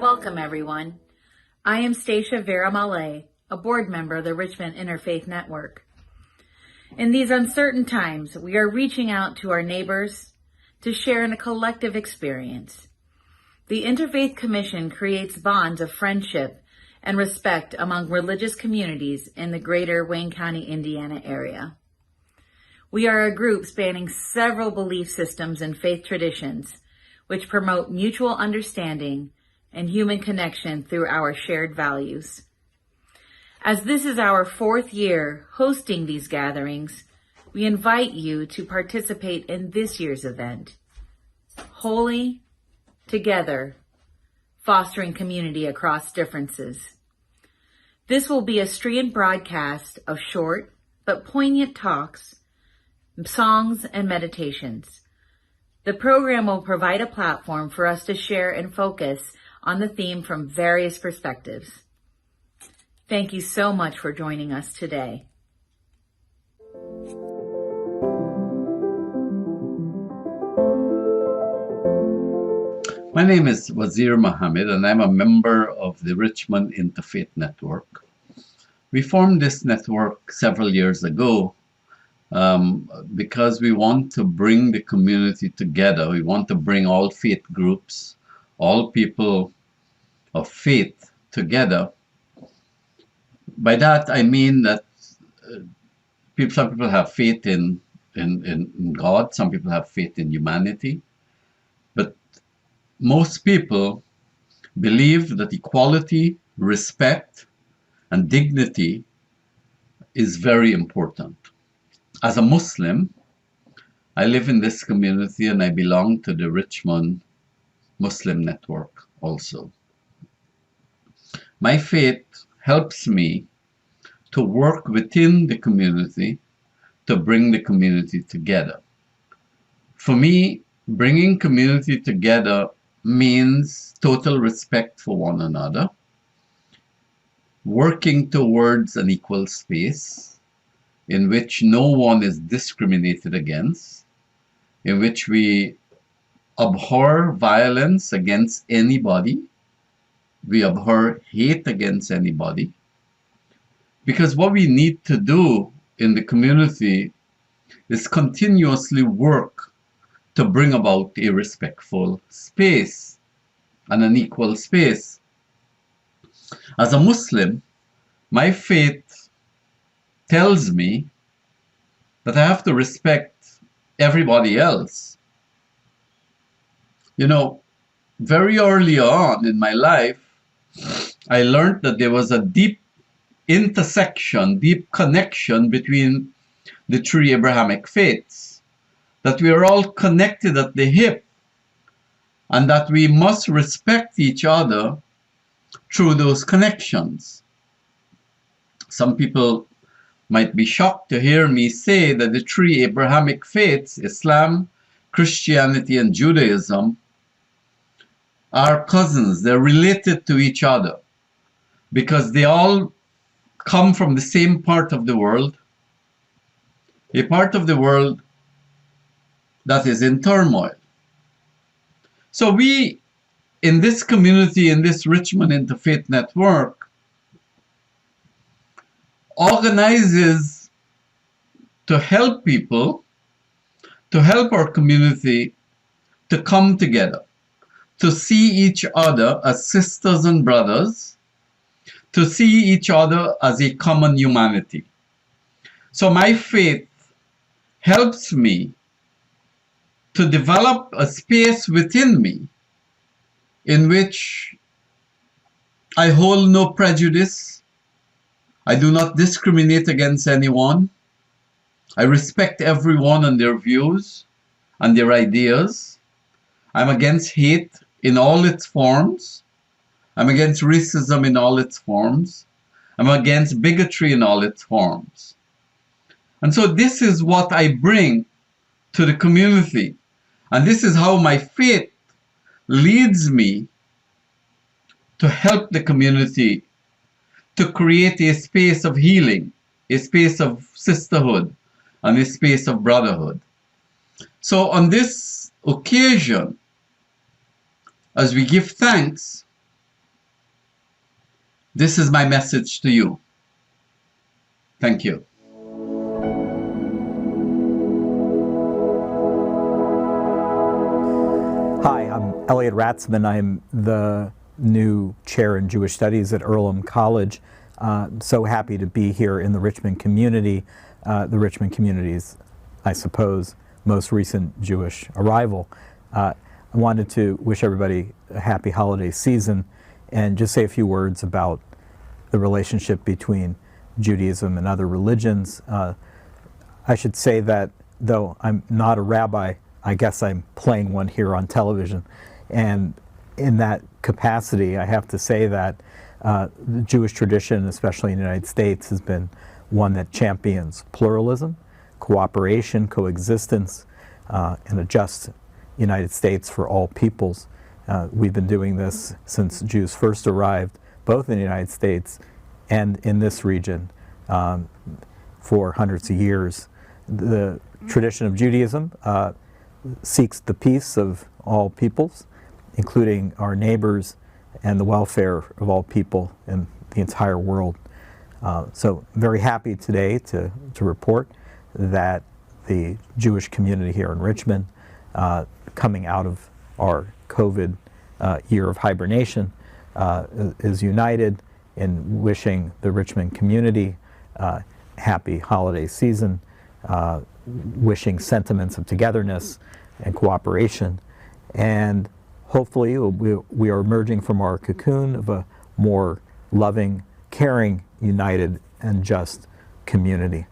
welcome everyone. I am Stacia Vera Malay, a board member of the Richmond InterFaith Network. In these uncertain times, we are reaching out to our neighbors to share in a collective experience. The Interfaith Commission creates bonds of friendship and respect among religious communities in the greater Wayne County, Indiana area. We are a group spanning several belief systems and faith traditions, which promote mutual understanding and human connection through our shared values. As this is our 4th year hosting these gatherings, we invite you to participate in this year's event, Holy Together, Fostering Community Across Differences. This will be a streamed broadcast of short but poignant talks, songs, and meditations. The program will provide a platform for us to share and focus on the theme from various perspectives. Thank you so much for joining us today. My name is Wazir Mohammed, and I'm a member of the Richmond InterFaith Network. We formed this network several years ago because we want to bring the community together. We want to bring all faith groups, all people of faith together. By that I mean that some people have faith in God, some people have faith in humanity, but most people believe that equality, respect, and dignity is very important. As a Muslim, I live in this community and I belong to the Richmond Muslim Network also. My faith helps me to work within the community to bring the community together. For me, bringing community together means total respect for one another, working towards an equal space in which no one is discriminated against, in which we abhor violence against anybody, we abhor hate against anybody, because what we need to do in the community is continuously work to bring about a respectful space and an equal space. As a Muslim, my faith tells me that I have to respect everybody else. You know, very early on in my life, I learned that there was a deep intersection, deep connection between the 3 Abrahamic faiths, that we are all connected at the hip, and that we must respect each other through those connections. Some people might be shocked to hear me say that the 3 Abrahamic faiths, Islam, Christianity, and Judaism, are cousins. They're related to each other because they all come from the same part of the world, a part of the world that is in turmoil. So we, in this community, in this Richmond Interfaith Network, organizes to help people, to help our community to come together, to see each other as sisters and brothers, to see each other as a common humanity. So my faith helps me to develop a space within me in which I hold no prejudice. I do not discriminate against anyone. I respect everyone and their views and their ideas. I'm against hate in all its forms. I'm against racism in all its forms. I'm against bigotry in all its forms. And so this is what I bring to the community. And this is how my faith leads me to help the community to create a space of healing, a space of sisterhood, and a space of brotherhood. So on this occasion, as we give thanks This is my message to you. Thank you. Hi, I'm Elliot Ratzman. I'm the new chair in Jewish Studies at Earlham College. So happy to be here in the Richmond community. The Richmond community's, I suppose, most recent Jewish arrival. I wanted to wish everybody a happy holiday season and just say a few words about the relationship between Judaism and other religions. I should say that though I'm not a rabbi, I guess I'm playing one here on television. And in that capacity, I have to say that the Jewish tradition, especially in the United States, has been one that champions pluralism, cooperation, coexistence, and a just United States for all peoples. We've been doing this since Jews first arrived, both in the United States and in this region, for hundreds of years. The tradition of Judaism seeks the peace of all peoples, including our neighbors and the welfare of all people in the entire world. So I'm very happy today to report that the Jewish community here in Richmond, coming out of our COVID year of hibernation, is united in wishing the Richmond community happy holiday season, wishing sentiments of togetherness and cooperation, and hopefully we are emerging from our cocoon of a more loving, caring, united, and just community.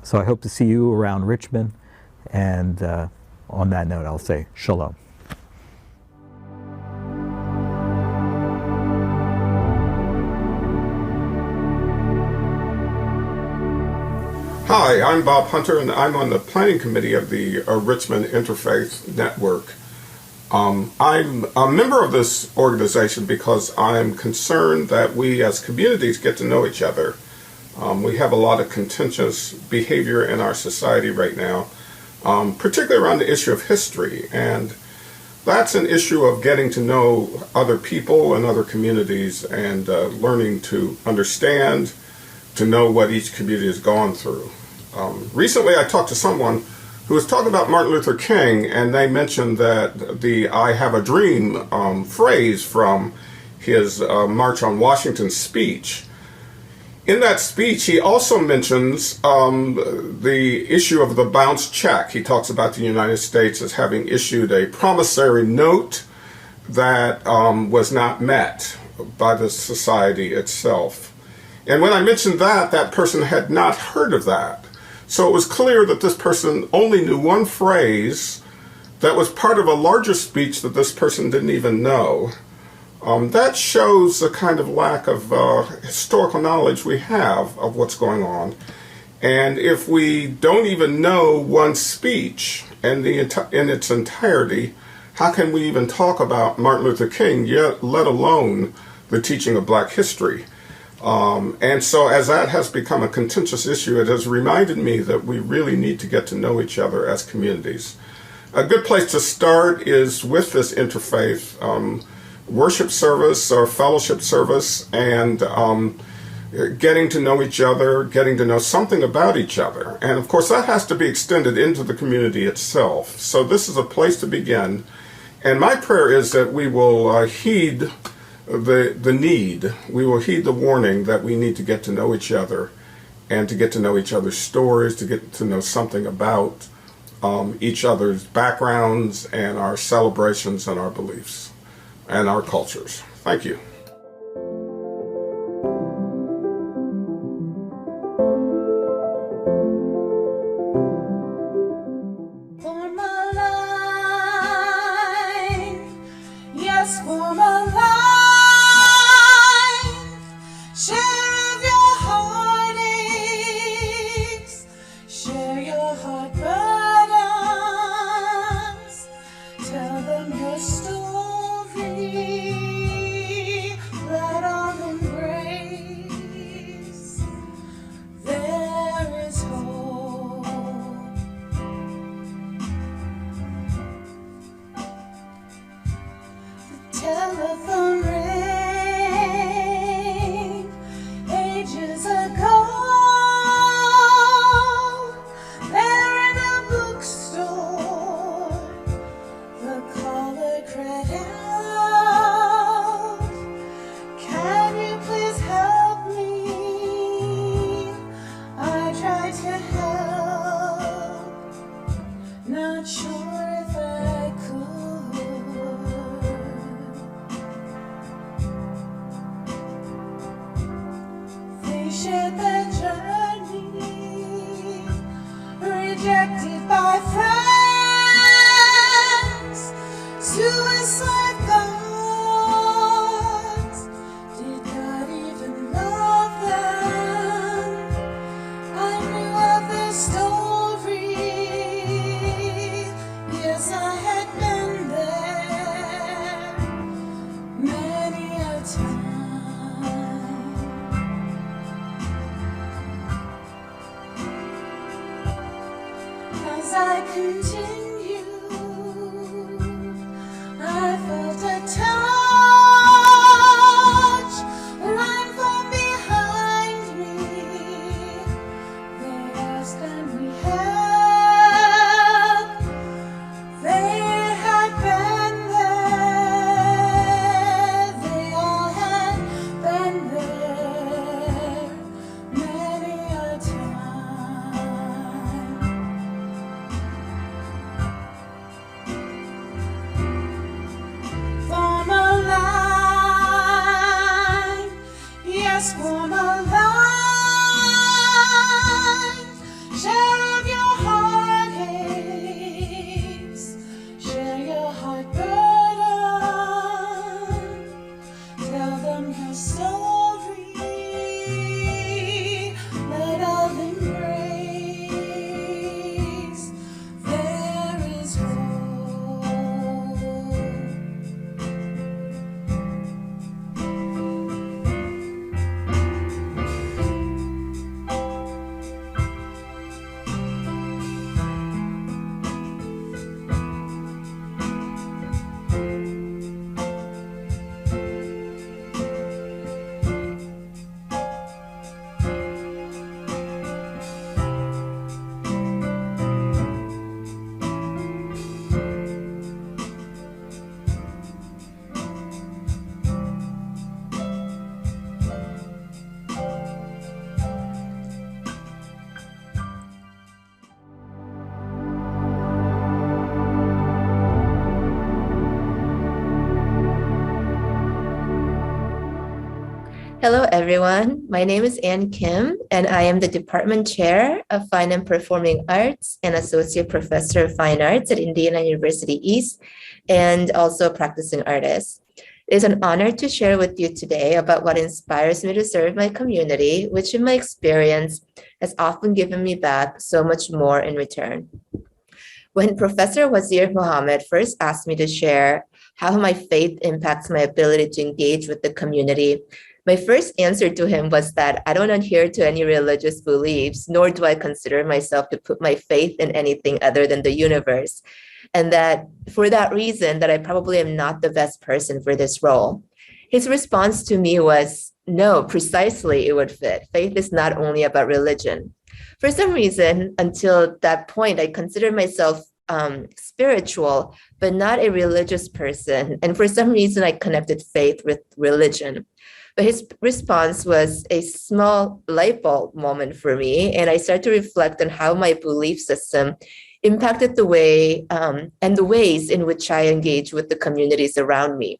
So I hope to see you around Richmond, and on that note, I'll say shalom. Hi, I'm Bob Hunter, and I'm on the planning committee of the Richmond InterFaith Network. I'm a member of this organization because I'm concerned that we as communities get to know each other. We have a lot of contentious behavior in our society right now, particularly around the issue of history. And that's an issue of getting to know other people and other communities and learning to understand, to know what each community has gone through. Recently I talked to someone who was talking about Martin Luther King, and they mentioned that the "I have a dream" phrase from his March on Washington speech. In that speech, he also mentions the issue of the bounce check. He talks about the United States as having issued a promissory note that was not met by the society itself. And when I mentioned that, that person had not heard of that. So it was clear that this person only knew one phrase that was part of a larger speech that this person didn't even know. That shows the kind of lack of historical knowledge we have of what's going on. And if we don't even know one speech in its entirety, how can we even talk about Martin Luther King, yet let alone the teaching of Black history? And so as that has become a contentious issue, it has reminded me that we really need to get to know each other as communities. A good place to start is with this interfaith worship service or fellowship service, and getting to know each other, getting to know something about each other. And of course that has to be extended into the community itself. So this is a place to begin. And my prayer is that we will heed the need, we will heed the warning that we need to get to know each other and to get to know each other's stories, to get to know something about each other's backgrounds and our celebrations and our beliefs and our cultures. Thank you. For my life, yes, for my life. Share of your heartaches, share your heart burdens, tell them your story. shared their journey, rejected by friends, suicide thoughts. Did God even love them? I knew of their story. Yes, I had been there many a time. As I continued, I felt a touch run from behind me. They asked and we helped. They had been there. They all had been there many a time. Form a line, yes, form a line. Share of your heartaches, share your heart burden. Tell them your story. Let all embrace. There is hope. Hello, everyone. My name is Ann Kim, and I am the Department Chair of Fine and Performing Arts and Associate Professor of Fine Arts at Indiana University East, and also a practicing artist. It is an honor to share with you today about what inspires me to serve my community, which in my experience has often given me back so much more in return. When Professor Wazir Mohammed first asked me to share how my faith impacts my ability to engage with the community, my first answer to him was that I don't adhere to any religious beliefs, nor do I consider myself to put my faith in anything other than the universe. And that for that reason, that I probably am not the best person for this role. His response to me was, no, precisely, it would fit. Faith is not only about religion. For some reason, until that point, I considered myself spiritual, but not a religious person. And for some reason, I connected faith with religion. But his response was a small light bulb moment for me. And I started to reflect on how my belief system impacted the way and the ways in which I engage with the communities around me.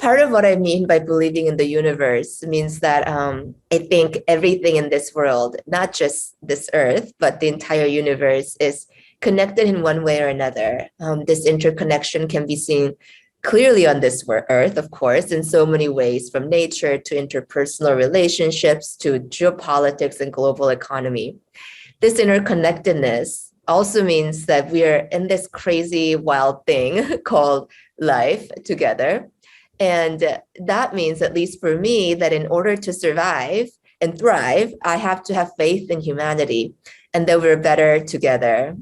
Part of what I mean by believing in the universe means that I think everything in this world, not just this earth, but the entire universe is connected in one way or another. This interconnection can be seen clearly on this earth, of course, in so many ways, from nature to interpersonal relationships to geopolitics and global economy. This interconnectedness also means that we are in this crazy, wild thing called life together. And that means, at least for me, that in order to survive and thrive, I have to have faith in humanity and that we're better together,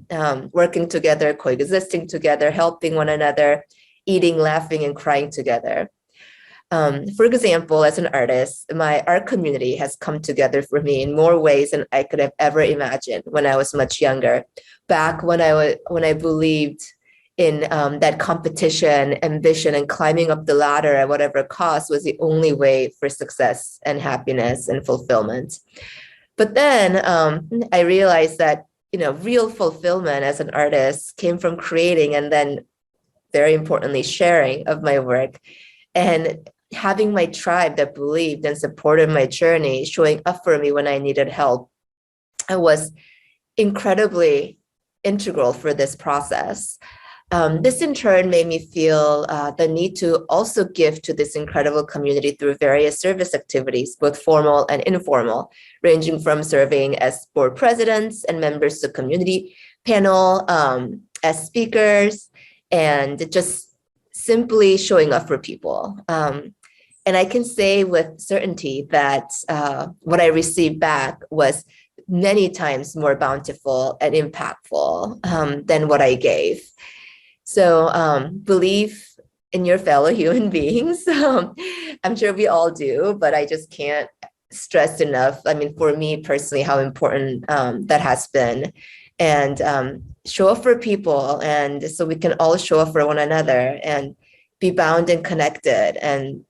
working together, coexisting together, helping one another, eating, laughing, and crying together. For example, as an artist, my art community has come together for me in more ways than I could have ever imagined when I was much younger. Back when I believed in that competition, ambition, and climbing up the ladder at whatever cost was the only way for success and happiness and fulfillment. But then I realized that real fulfillment as an artist came from creating and then, very importantly, sharing of my work. And having my tribe that believed and supported my journey, showing up for me when I needed help, was incredibly integral for this process. This in turn made me feel the need to also give to this incredible community through various service activities, both formal and informal, ranging from serving as board presidents and members of the community panel, as speakers, and just simply showing up for people. And I can say with certainty that what I received back was many times more bountiful and impactful than what I gave. So believe in your fellow human beings. I'm sure we all do, but I just can't stress enough. I mean, for me personally, how important that has been. And show up for people, and so we can all show up for one another and be bound and connected, and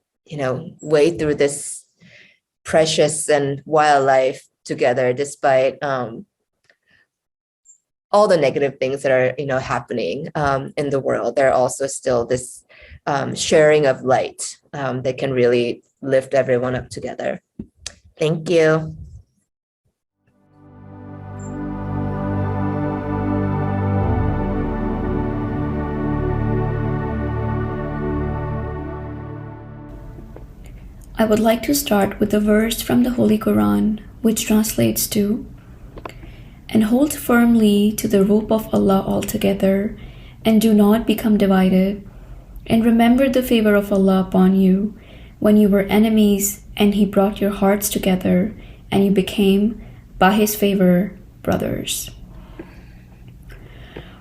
wade through this precious and wild life together, despite all the negative things that are happening in the world. There are also still this sharing of light that can really lift everyone up together. Thank you. I would like to start with a verse from the Holy Quran, which translates to, "And hold firmly to the rope of Allah altogether, and do not become divided. And remember the favor of Allah upon you, when you were enemies, and He brought your hearts together, and you became, by His favor, brothers."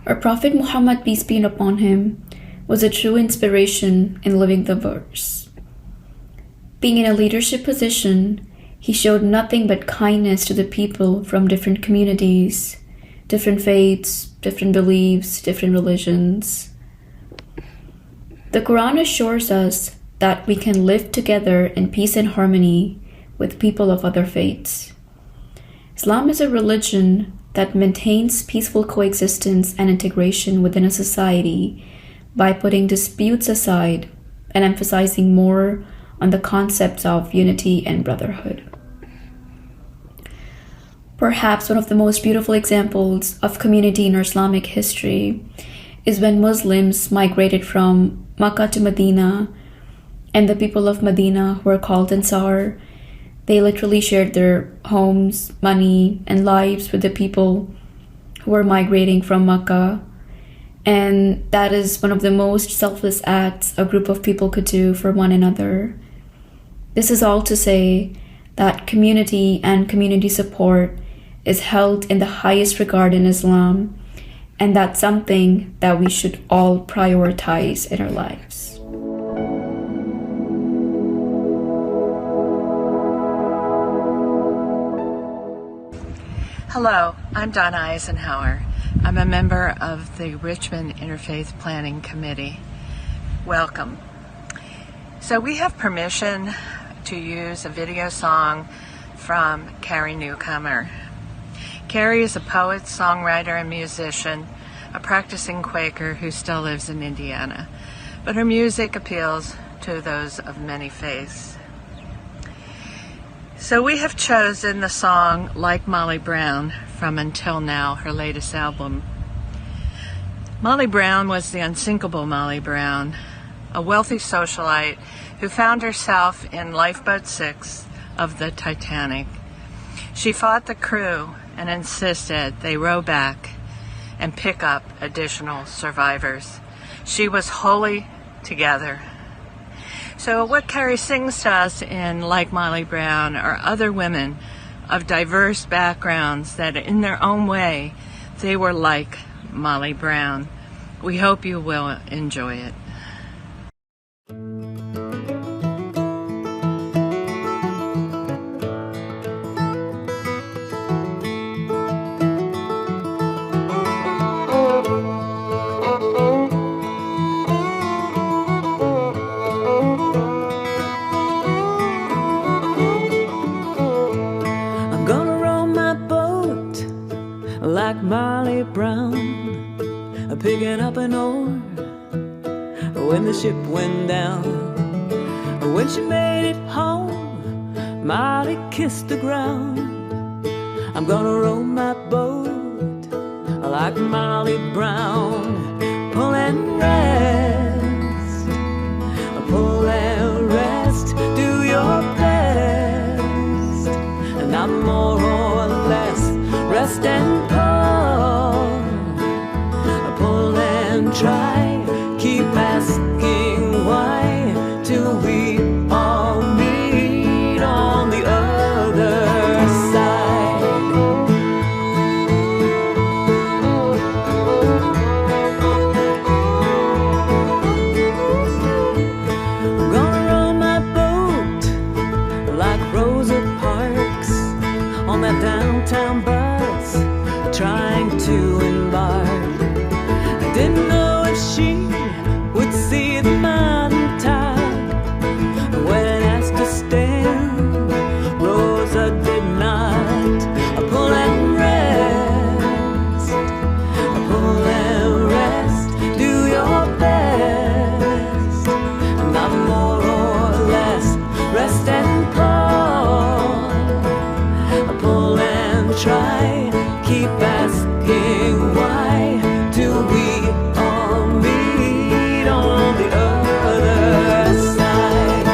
Our Prophet Muhammad, peace be upon him, was a true inspiration in living the verse. Being in a leadership position, he showed nothing but kindness to the people from different communities, different faiths, different beliefs, different religions. The Quran assures us that we can live together in peace and harmony with people of other faiths. Islam is a religion that maintains peaceful coexistence and integration within a society by putting disputes aside and emphasizing more on the concepts of unity and brotherhood. Perhaps one of the most beautiful examples of community in Islamic history is when Muslims migrated from Makkah to Medina, and the people of Medina who were called Ansar, they literally shared their homes, money, and lives with the people who were migrating from Makkah. And that is one of the most selfless acts a group of people could do for one another. This is all to say that community and community support is held in the highest regard in Islam, and that's something that we should all prioritize in our lives. Hello, I'm Donna Eisenhower. I'm a member of the Richmond InterFaith Planning Committee. Welcome. So we have permission to use a video song from Carrie Newcomer. Carrie is a poet, songwriter, and musician, a practicing Quaker who still lives in Indiana, but her music appeals to those of many faiths. So we have chosen the song Like Molly Brown from Until Now, her latest album. Molly Brown was the unsinkable Molly Brown, a wealthy socialite who found herself in Lifeboat 6 of the Titanic. She fought the crew and insisted they row back and pick up additional survivors. She was wholly together. So what Carrie sings to us in Like Molly Brown are other women of diverse backgrounds that in their own way, they were like Molly Brown. We hope you will enjoy it. Like Molly Brown, picking up an oar when the ship went down. When she made it home, Molly kissed the ground. I'm gonna row my boat like Molly Brown. Pull and rest, pull and rest, do your best, and not more or less. Rest and pull and try. Keep asking why till we all meet on the other side. I'm gonna row my boat like Rosa Parks on that downtown bus, trying to embark. I didn't know if she would see the mountain top when asked to stand. Rosa did not. I pull and rest, I pull and rest, do your best, not more or less. Rest and pull and try. Keep asking why till we all meet on the other side.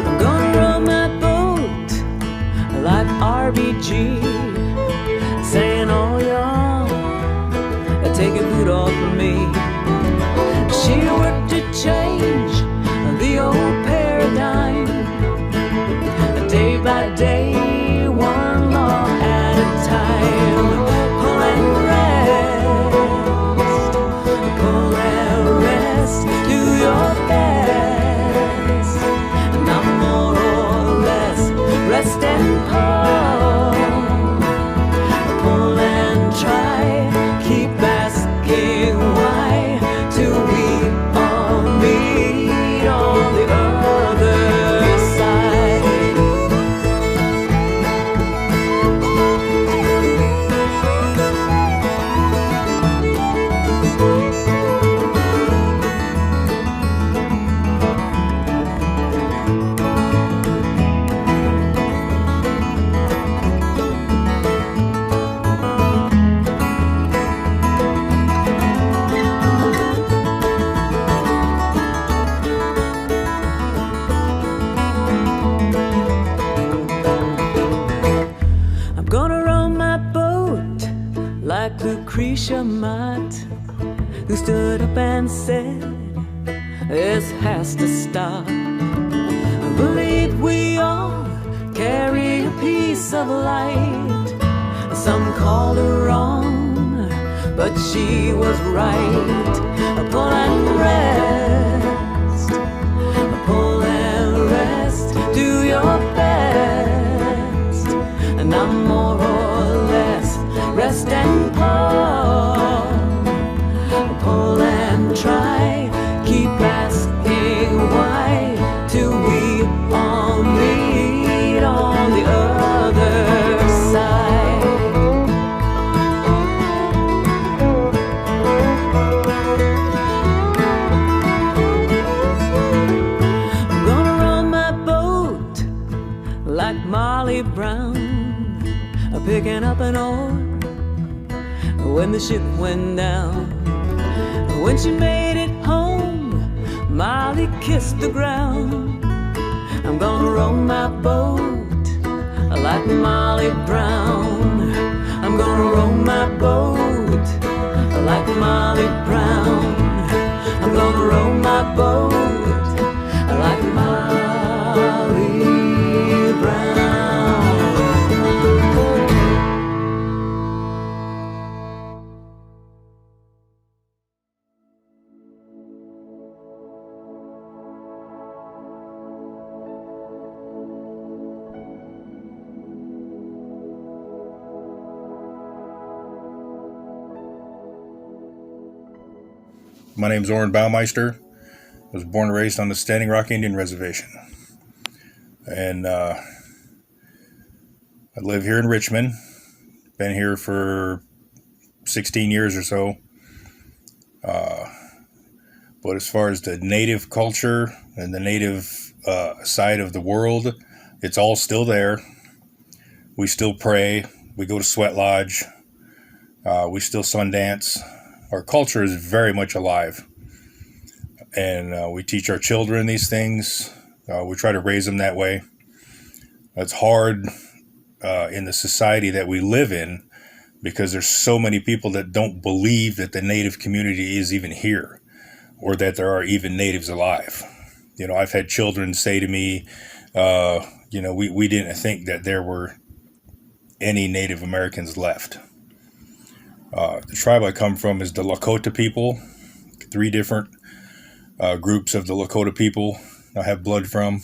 I'm gonna row my boat like RBG, saying, oh y'all, taking food off of me. She worked to change the old paradigm, day by day, one law at a time. Pull and rest, do your best, not more or less. Rest and pull and try. Keep asking why till we all meet on the other side. I'm gonna row my boat like Lucretia Mott, who stood up and said, this has to stop. I believe we all carry a piece of light. Some called her wrong, but she was right. Pull and rest, pull and rest, do your best, not more or less. Rest and pull and try. Keep asking why till we all meet on the other side. I'm gonna row my boat like Molly Brown, picking up an oar when the ship went down. When she made it home, Molly kissed the ground. I'm gonna row my boat like Molly Brown. I'm gonna row my boat like Molly Brown. I'm gonna row my boat like Molly Brown. My name's Orrin Baumeister. I was born and raised on the Standing Rock Indian Reservation. And I live here in Richmond. Been here for 16 years or so. But as far as the native culture and the native side of the world, it's all still there. We still pray. We go to Sweat Lodge. We still Sundance. Our culture is very much alive. And we teach our children these things. We try to raise them that way. It's hard in the society that we live in because there's so many people that don't believe that the native community is even here or that there are even natives alive. You know, I've had children say to me, we didn't think that there were any Native Americans left. The tribe I come from is the Lakota people, 3 different groups of the Lakota people I have blood from.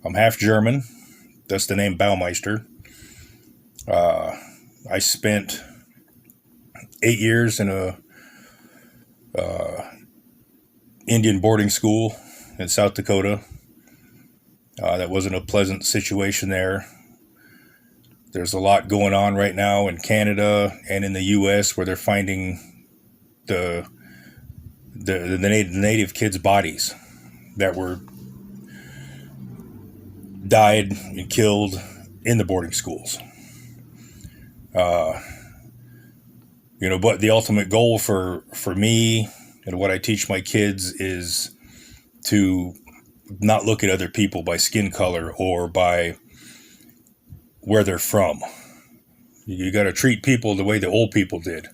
I'm half German. That's the name Baumeister. I spent 8 years in a Indian boarding school in South Dakota. That wasn't a pleasant situation there. There's a lot going on right now in Canada and in the U.S. where they're finding the native kids' bodies that were died and killed in the boarding schools. But the ultimate goal for me and what I teach my kids is to not look at other people by skin color or by where they're from. You got to treat people the way the old people did.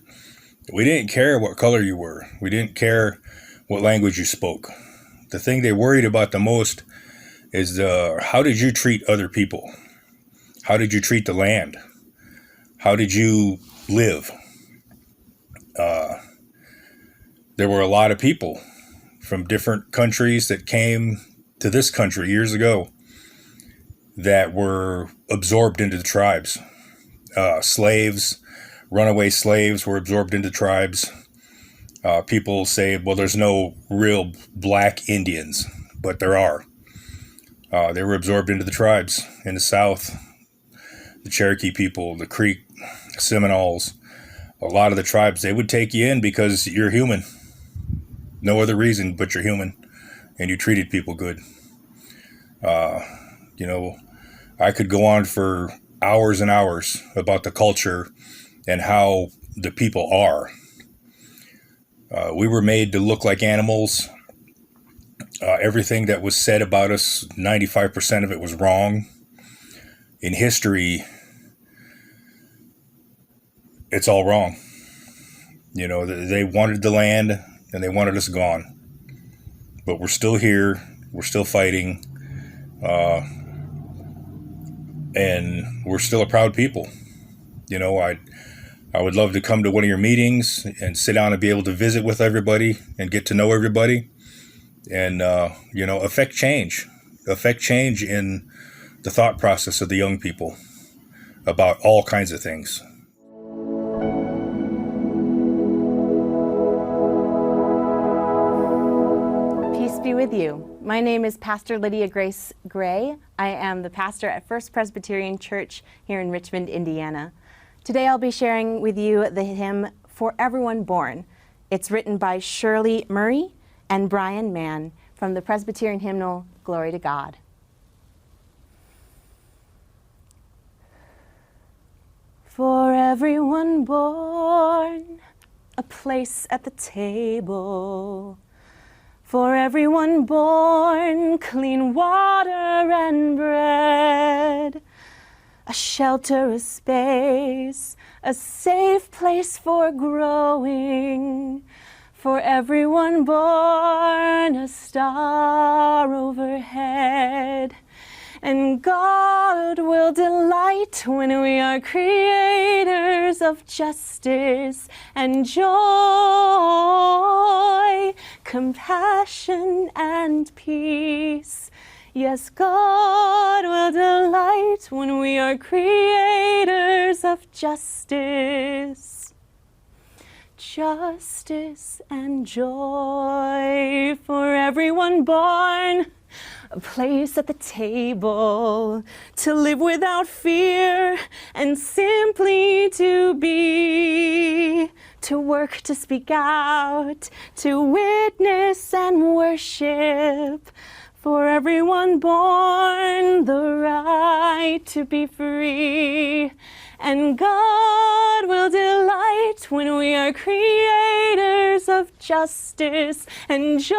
We didn't care what color you were. We didn't care what language you spoke. The thing they worried about the most is how did you treat other people? How did you treat the land? How did you live? There were a lot of people from different countries that came to this country years ago that were absorbed into the tribes. Slaves, runaway slaves were absorbed into tribes. People say, well, there's no real black Indians, but there are. They were absorbed into the tribes in the South. The Cherokee people, the Creek, Seminoles, a lot of the tribes, they would take you in because you're human. No other reason but you're human and you treated people good. I could go on for hours and hours about the culture and how the people are. We were made to look like animals. Everything that was said about us, 95% of it was wrong. In history, it's all wrong. They wanted the land and they wanted us gone. But we're still here. We're still fighting. And we're still a proud people. I would love to come to one of your meetings and sit down and be able to visit with everybody and get to know everybody and, affect change in the thought process of the young people about all kinds of things. Peace be with you. My name is Pastor Lydia Grace Gray. I am the pastor at First Presbyterian Church here in Richmond, Indiana. Today I'll be sharing with you the hymn For Everyone Born. It's written by Shirley Murray and Brian Mann from the Presbyterian hymnal, Glory to God. For everyone born, a place at the table. For everyone born, clean water and bread. A shelter, a space, a safe place for growing. For everyone born, a star overhead. And God will delight when we are creators of justice and joy, compassion and peace. Yes, God will delight when we are creators of justice. Justice and joy for everyone born. a place at the table, to live without fear and simply to be, to work, to speak out, to witness and worship. For everyone born the right to be free. And God will delight when we are creators of justice and joy,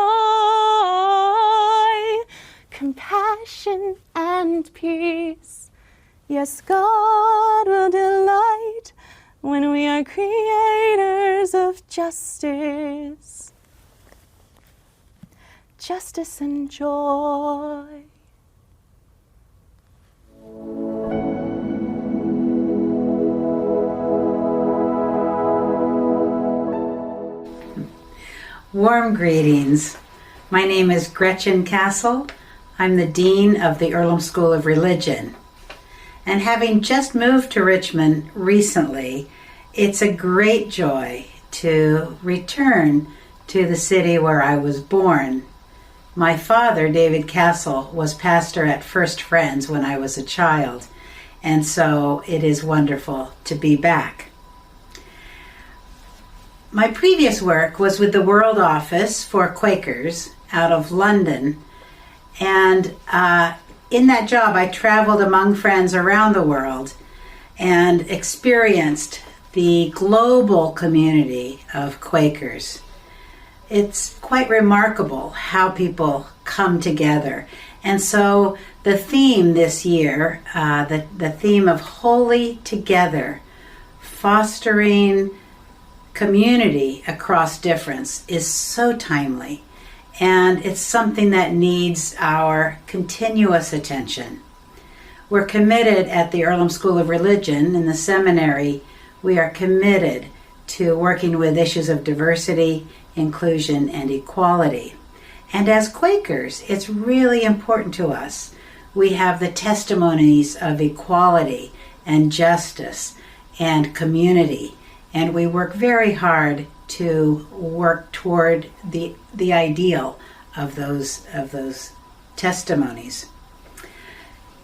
compassion and peace. Yes, God will delight when we are creators of justice. Justice and joy. Warm greetings. My name is Gretchen Castle. I'm the Dean of the Earlham School of Religion. And having just moved to Richmond recently, it's a great joy to return to the city where I was born. My father, David Castle, was pastor at First Friends when I was a child, and so it is wonderful to be back. My previous work was with the World Office for Quakers out of London, and in that job I traveled among friends around the world and experienced the global community of Quakers. It's quite remarkable how people come together. And so the theme this year, the theme of Holy Together, fostering community across difference, is so timely. And it's something that needs our continuous attention. We're committed at the Earlham School of Religion in the seminary. We are committed to working with issues of diversity, inclusion, and equality. And as Quakers, it's really important to us. We have the testimonies of equality and justice and community, and we work very hard to work toward the ideal of those testimonies.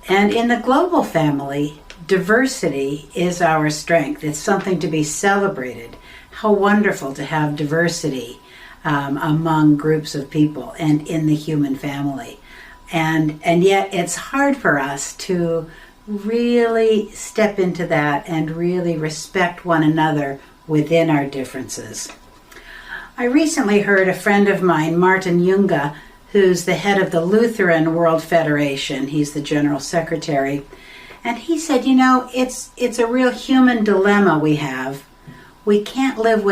And in the global family, diversity is our strength. It's something to be celebrated. How wonderful to have diversity among groups of people and in the human family. And yet it's hard for us to really step into that and really respect one another within our differences. I recently heard a friend of mine, Martin Junge, who's the head of the Lutheran World Federation. He's the general secretary. And he said, it's a real human dilemma we have. We can't live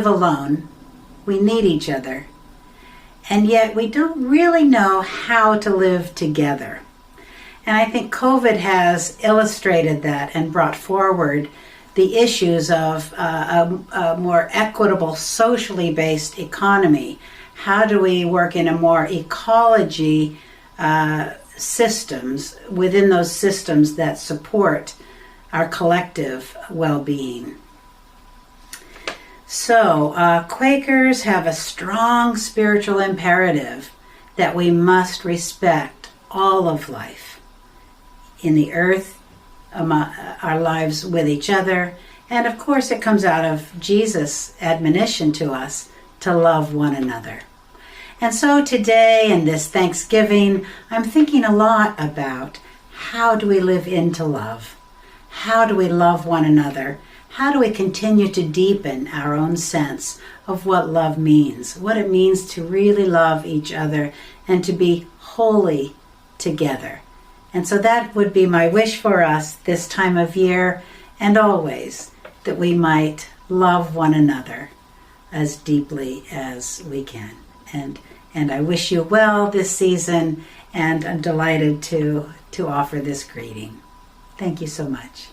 alone. We need each other. And yet we don't really know how to live together. And I think COVID has illustrated that and brought forward the issues of a more equitable, socially based economy. How do we work in a more ecology systems, within those systems that support our collective well-being? So, Quakers have a strong spiritual imperative that we must respect all of life in the earth, our lives with each other, and of course it comes out of Jesus' admonition to us to love one another. And so today, in this Thanksgiving, I'm thinking a lot about how do we live into love? How do we love one another? How do we continue to deepen our own sense of what love means, what it means to really love each other and to be holy together? And so that would be my wish for us this time of year and always, that we might love one another as deeply as we can. And I wish you well this season, and I'm delighted to offer this greeting. Thank you so much.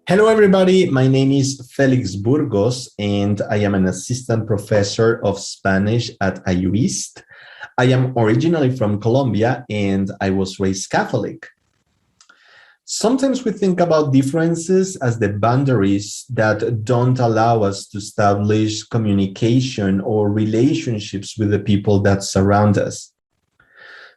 Hello, everybody. My name is Felix Burgos, and I am an assistant professor of Spanish at IU East. I am originally from Colombia, and I was raised Catholic. Sometimes we think about differences as the boundaries that don't allow us to establish communication or relationships with the people that surround us.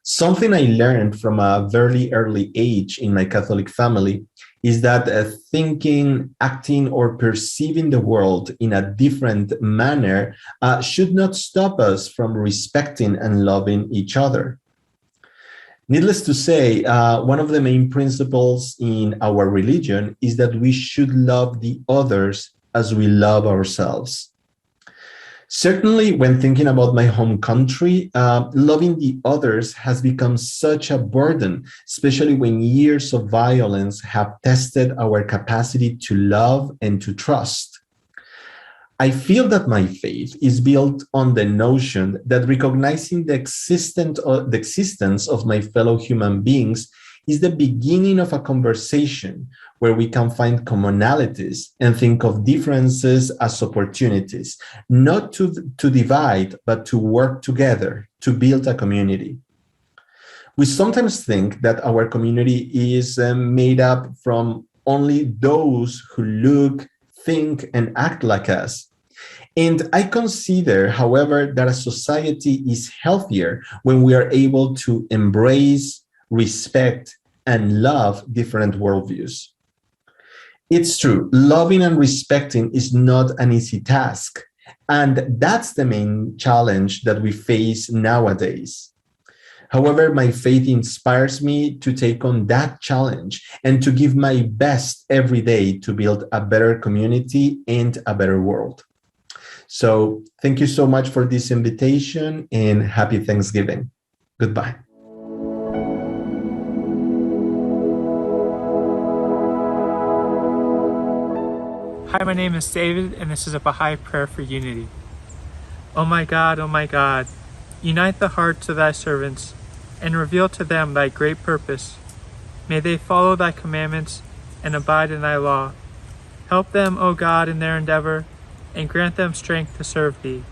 Something I learned from a very early age in my Catholic family is that thinking, acting, or perceiving the world in a different manner should not stop us from respecting and loving each other. Needless to say, one of the main principles in our religion is that we should love the others as we love ourselves. Certainly, when thinking about my home country, loving the others has become such a burden, especially when years of violence have tested our capacity to love and to trust. I feel that my faith is built on the notion that recognizing the existence of my fellow human beings is the beginning of a conversation where we can find commonalities and think of differences as opportunities, not to divide, but to work together to build a community. We sometimes think that our community is made up from only those who look, think, and act like us. And I consider, however, that a society is healthier when we are able to embrace, respect, and love different worldviews. It's true, loving and respecting is not an easy task, and that's the main challenge that we face nowadays. However, my faith inspires me to take on that challenge and to give my best every day to build a better community and a better world. So thank you so much for this invitation and happy Thanksgiving. Goodbye. Hi, my name is David, and this is a Baha'i prayer for unity. O my God, unite the hearts of thy servants, and reveal to them thy great purpose. May they follow thy commandments and abide in thy law. Help them, O God, in their endeavor, and grant them strength to serve thee.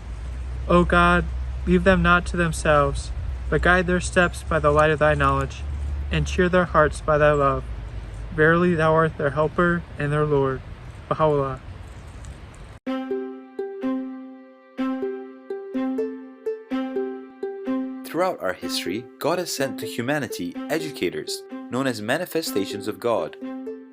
O God, leave them not to themselves, but guide their steps by the light of thy knowledge, and cheer their hearts by thy love. Verily thou art their helper and their Lord. Baha'u'llah. Throughout our history, God has sent to humanity educators, known as manifestations of God.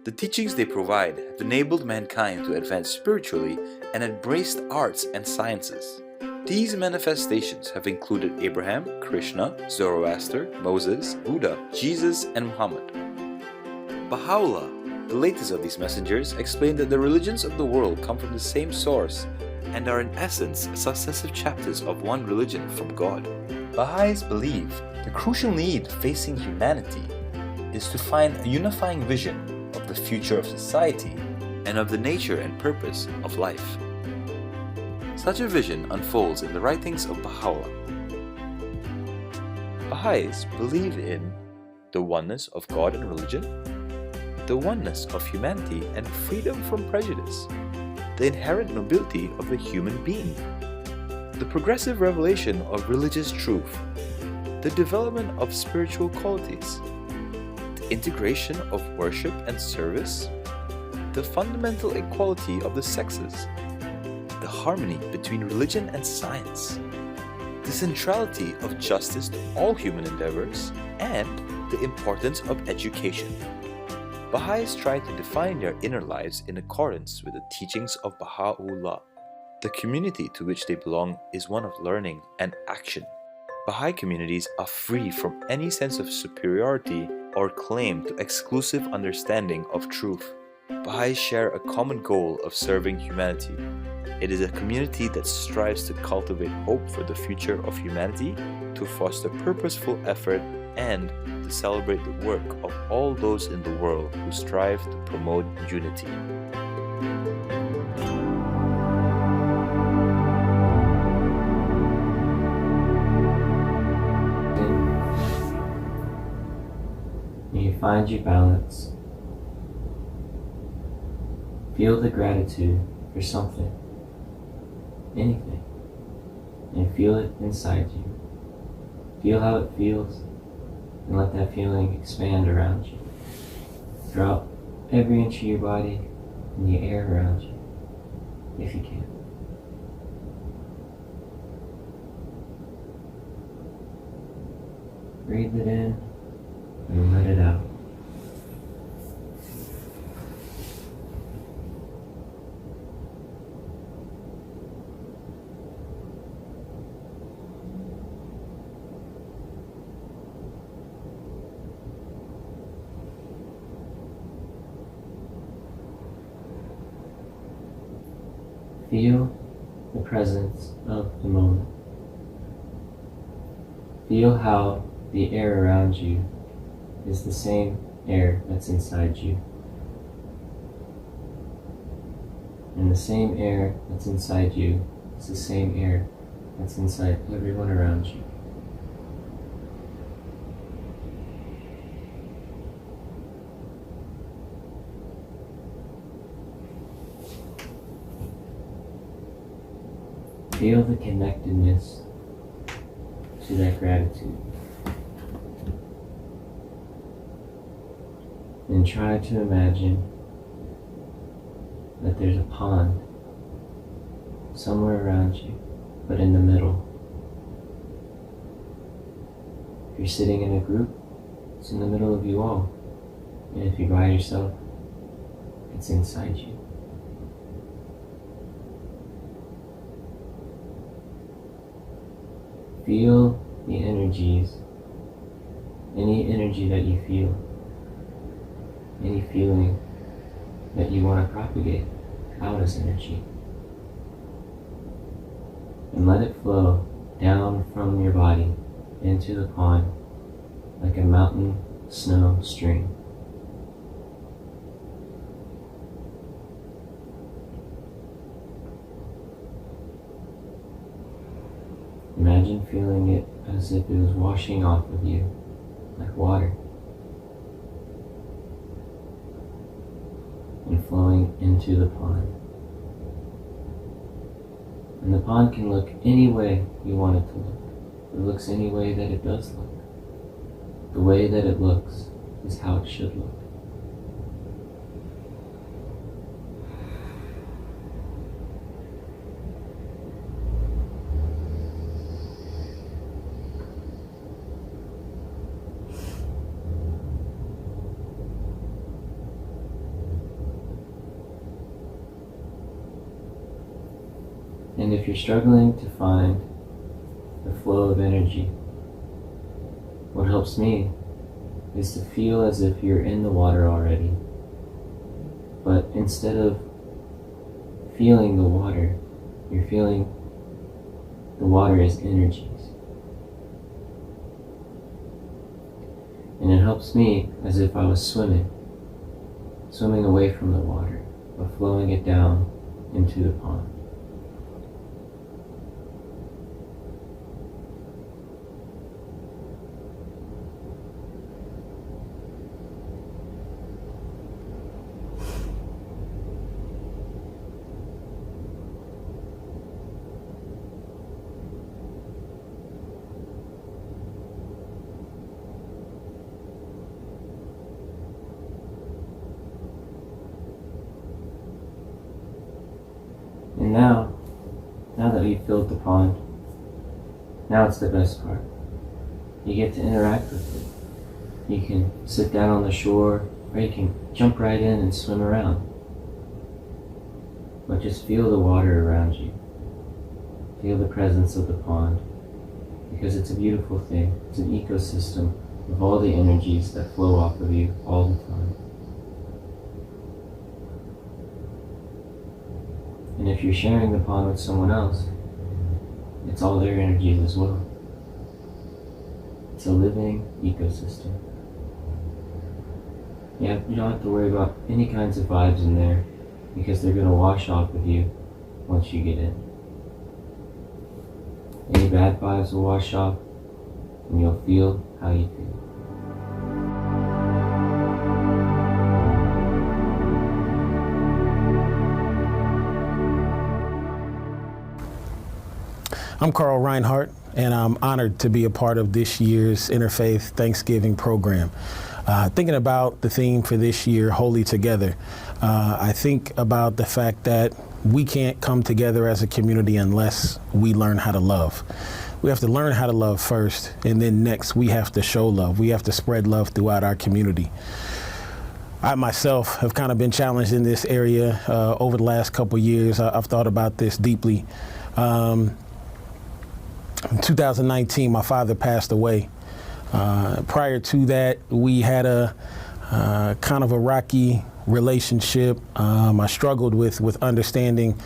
The teachings they provide have enabled mankind to advance spiritually and embraced arts and sciences. These manifestations have included Abraham, Krishna, Zoroaster, Moses, Buddha, Jesus, and Muhammad. Baha'u'llah, the latest of these messengers, explained that the religions of the world come from the same source and are in essence successive chapters of one religion from God. Baha'is believe the crucial need facing humanity is to find a unifying vision of the future of society and of the nature and purpose of life. Such a vision unfolds in the writings of Baha'u'llah. Baha'is believe in the oneness of God and religion, the oneness of humanity and freedom from prejudice, the inherent nobility of the human being, the progressive revelation of religious truth, the development of spiritual qualities, the integration of worship and service, the fundamental equality of the sexes, the harmony between religion and science, the centrality of justice to all human endeavors, and the importance of education. Baha'is try to define their inner lives in accordance with the teachings of Baha'u'llah. The community to which they belong is one of learning and action. Baha'i communities are free from any sense of superiority or claim to exclusive understanding of truth. Baha'is share a common goal of serving humanity. It is a community that strives to cultivate hope for the future of humanity, to foster purposeful effort, and to celebrate the work of all those in the world who strive to promote unity. May you find your balance. Feel the gratitude for something, anything, and feel it inside you. Feel how it feels, and let that feeling expand around you. throughout every inch of your body and the air around you, if you can. Breathe it in and let it out. Feel the presence of the moment. Feel how the air around you is the same air that's inside you. And the same air that's inside you is the same air that's inside everyone around you. Feel the connectedness to that gratitude. And try to imagine that there's a pond somewhere around you, but in the middle. If you're sitting in a group, it's in the middle of you all. And if you're by yourself, it's inside you. Feel the energies, any energy that you feel, any feeling that you want to propagate out as energy. And let it flow down from your body into the pond like a mountain snow stream. Imagine feeling it as if it was washing off of you, like water, and flowing into the pond. And the pond can look any way you want it to look. It looks any way that it does look. The way that it looks is how it should look. And if you're struggling to find the flow of energy, what helps me is to feel as if you're in the water already. But instead of feeling the water, you're feeling the water as energies. And it helps me as if I was swimming away from the water, but flowing it down into the pond. And now that we've filled the pond, now it's the best part. You get to interact with it. You can sit down on the shore, or you can jump right in and swim around. But just feel the water around you. Feel the presence of the pond, because it's a beautiful thing. It's an ecosystem of all the energies that flow off of you all the time. And if you're sharing the pond with someone else, it's all their energies as well. It's a living ecosystem. Yeah, you don't have to worry about any kinds of vibes in there, because they're going to wash off of you once you get in. Any bad vibes will wash off, and you'll feel how you feel. I'm Carl Reinhardt. and I'm honored to be a part of this year's Interfaith Thanksgiving program. Thinking about the theme for this year, Holy Together, I think about the fact that we can't come together as a community unless we learn how to love. We have to learn how to love first, and then next we have to show love. We have to spread love throughout our community. I myself have kind of been challenged in this area over the last couple years. I've thought about this deeply. In 2019, my father passed away. Prior to that, we had a kind of a rocky relationship. I struggled with understanding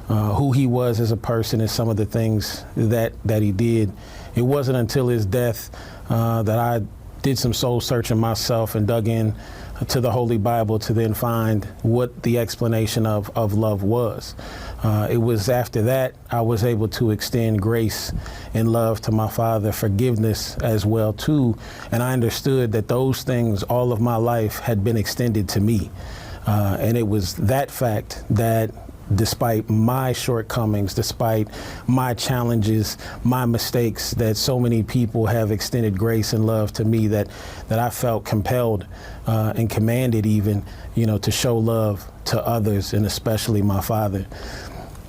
who he was as a person and some of the things that he did. It wasn't until his death that I did some soul searching myself and dug in to the Holy Bible to then find what the explanation of love was. It was after that I was able to extend grace and love to my father, forgiveness as well too, and I understood that those things all of my life had been extended to me. And it was that fact that despite my shortcomings, despite my challenges, my mistakes, that so many people have extended grace and love to me that I felt compelled and commanded even, to show love to others, and especially my father.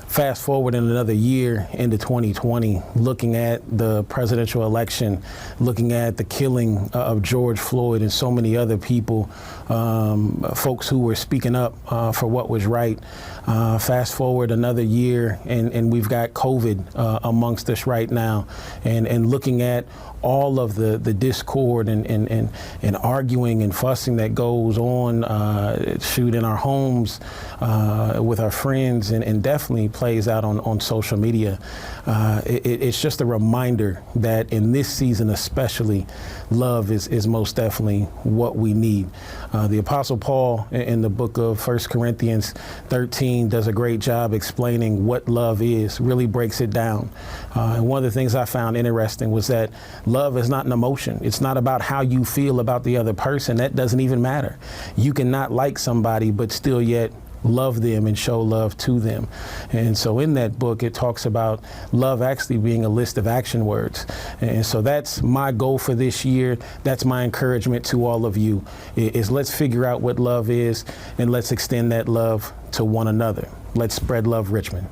Fast forward in another year into 2020, looking at the presidential election, looking at the killing of George Floyd and so many other people, folks who were speaking up for what was right. Fast forward another year, and we've got COVID amongst us right now, and looking at all of the discord and arguing and fussing that goes on, in our homes, with our friends, and definitely plays out on social media. It's just a reminder that in this season especially, love is most definitely what we need. The Apostle Paul in the book of 1 Corinthians 13 does a great job explaining what love is, really breaks it down. And one of the things I found interesting was that love is not an emotion. It's not about how you feel about the other person. That doesn't even matter. You can not like somebody, but still yet love them and show love to them. And so in that book, it talks about love actually being a list of action words. And so that's my goal for this year. That's my encouragement to all of you, is let's figure out what love is, and let's extend that love to one another. Let's spread love, Richmond.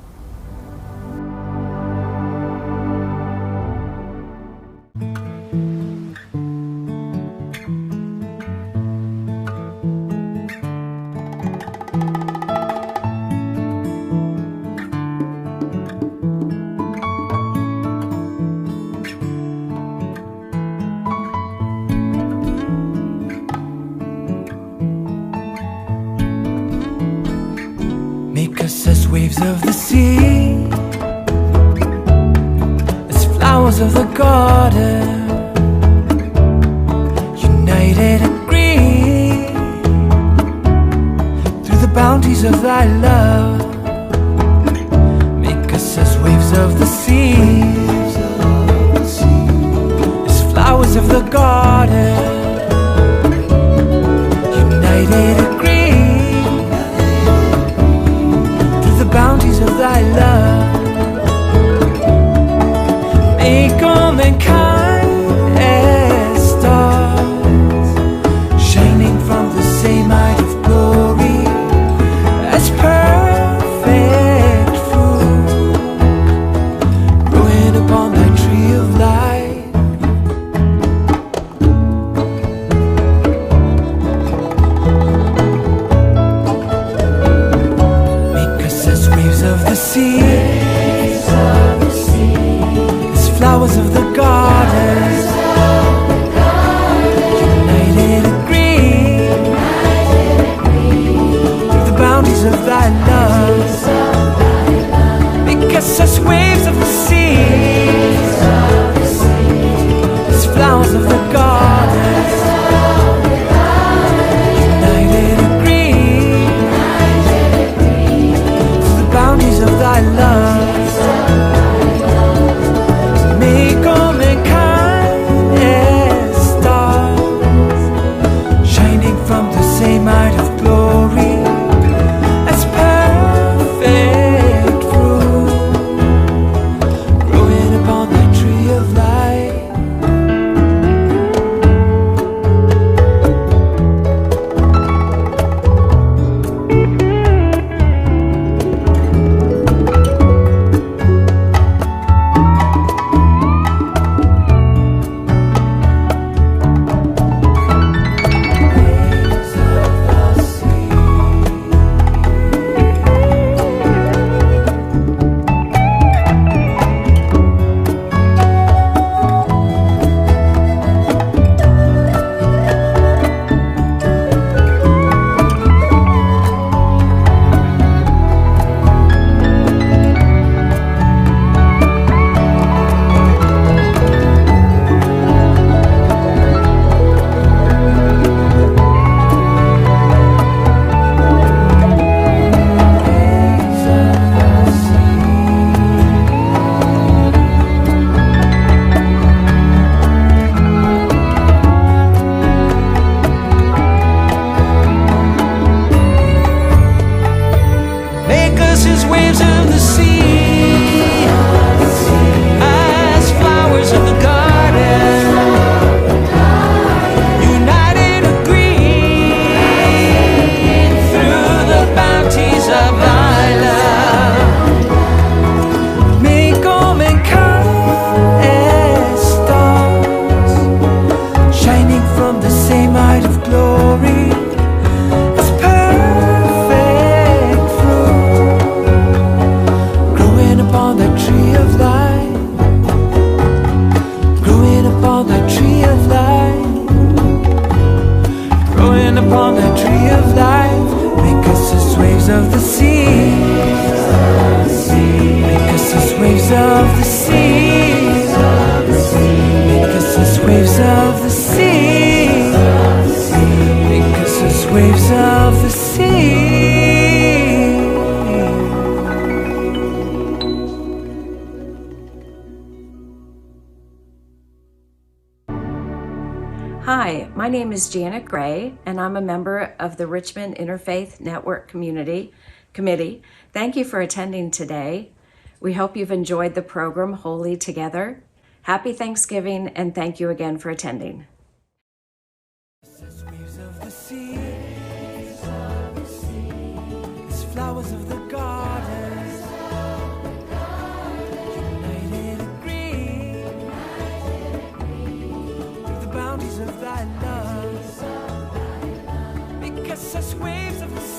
Make us as waves of the sea, as flowers of the garden, united and green, through the bounties of thy love. Make us as waves of the sea, as flowers of the garden, united and green, bounties of thy love. Make all mankind as stars, shining from the same light of glory, as pearls on the tree of life. Make us as waves of the sea. Make us as waves of the sea. Make us as waves of the sea. Make us as waves of the sea. Hi, my name is Janet Gray, and I'm a member of the Richmond InterFaith Network Committee. Thank you for attending today. We hope you've enjoyed the program Holy Together. Happy Thanksgiving, and thank you again for attending. Flowers of the garden, united agree, through the bounties of thy love, because such waves of the sea.